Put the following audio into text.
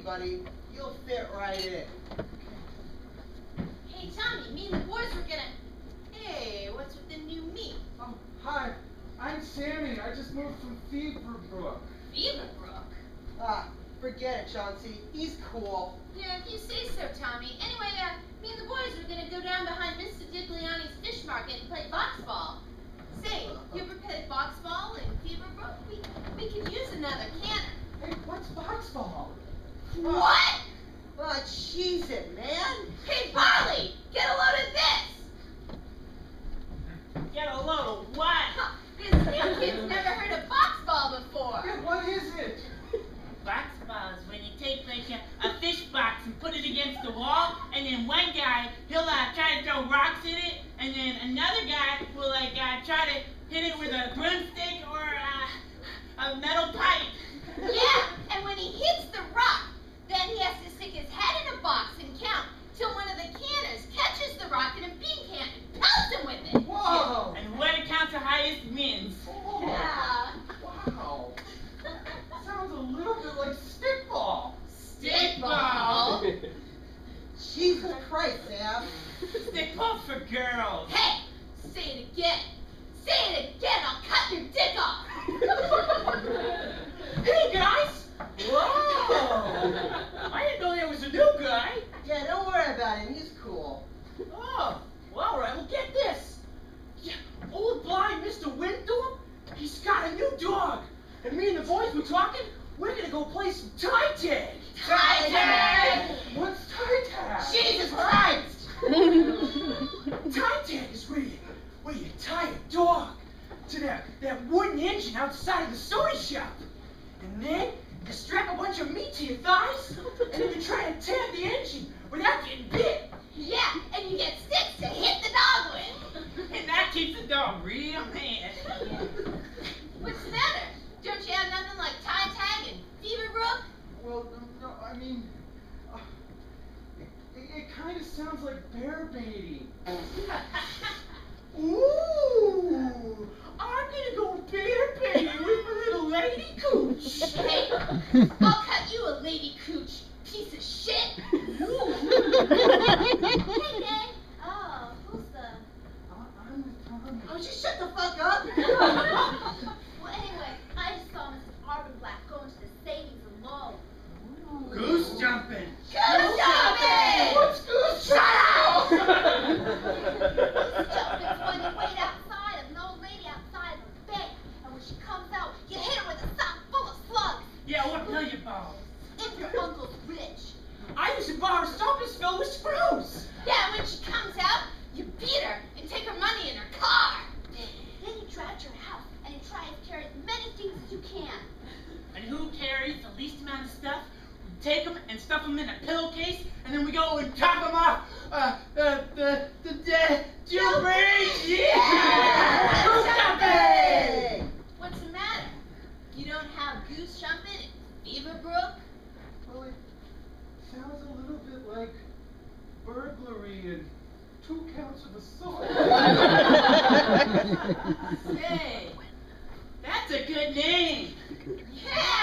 buddy. You'll fit right in. Hey, Tommy, me and the boys were gonna... Hey, what's with the new meat? Oh, hi. I'm Sammy. I just moved from Feverbrook. Feverbrook? Ah, forget it, Chauncey. He's cool. Yeah, if you say so, Tommy. Anyway, me and the boys were gonna go down behind Mr. Digliani's fish market and play boxball. Say, you ever played boxball in Feverbrook? We could use another canner. Hey, what's boxball? What? Oh, cheese it, man. Hey, Barley, get a load of this. Get a load of what? This new kid's never heard of boxball before. Yeah, what is it? Boxball is when you take like a fish box and put it against the wall, and then one guy, he'll try to throw rocks in it, and then another guy will try to hit it with a broomstick or a metal pipe. Yeah, and when he hits the rock, then he has to stick his head in a box and count till one of the canners catches the rock in a bean can and pelts him with it. Whoa! And whoever counts the highest wins. Oh, Yeah. wow. Sounds a little bit like stickball. Stickball? Jesus Christ, Sam. Stickball for girls. Hey, say it again. Say it again, I'll cut your dick off. Hey guys! Whoa! I didn't know there was a new guy. Yeah, don't worry about him. He's cool. Oh, well, all right, well, get this. Yeah, old blind Mr. Windthorpe, he's got a new dog. And me and the boys were talking, we're going to go play some tie tag. Tie tag! What's tie tag? Jesus Christ! Tie tag is where you tie a dog to that wooden engine outside of the soda shop. And then you strap a bunch of meat to your thighs, and then you try and tag the engine without getting bit. Yeah, and you get sticks to hit the dog with. And that keeps the dog real mad. What's the matter? Don't you have nothing like tie tag and Feverbrook? Well, no, I mean, it kind of sounds like bear baiting. Ooh, I'm gonna go bear baiting with my little lady cooch. Hey, I'll cut you a lady cooch, piece of shit. Hey, gang. Oh, who's the... I'm with Tommy. Oh, just shut the fuck up. Well, anyway, I just saw Mrs. Arbor-Black going to the savings and loan. Goose jumping. Goose jumping! What's goose? Shut up! Goose jumping's when you wait outside of an old lady outside of a bank, and when she comes out, you hit her with a sock full of slugs. Yeah, what will you borrow? If your uncle's rich. I used to borrow stoppers filled with screws. Yeah, when she comes out, you beat her and take her money in her car. Then you drive to her house and you try and carry as many things as you can. And who carries the least amount of stuff? We take them and stuff them in a pillowcase, and then we go and top them off the jailbreak. Yeah! Goose jumping! What's the matter? You don't have goose jumping in Feverbrook? Well, it sounds a little bit like burglary and 2 counts of assault. Say, that's a good name. Yeah!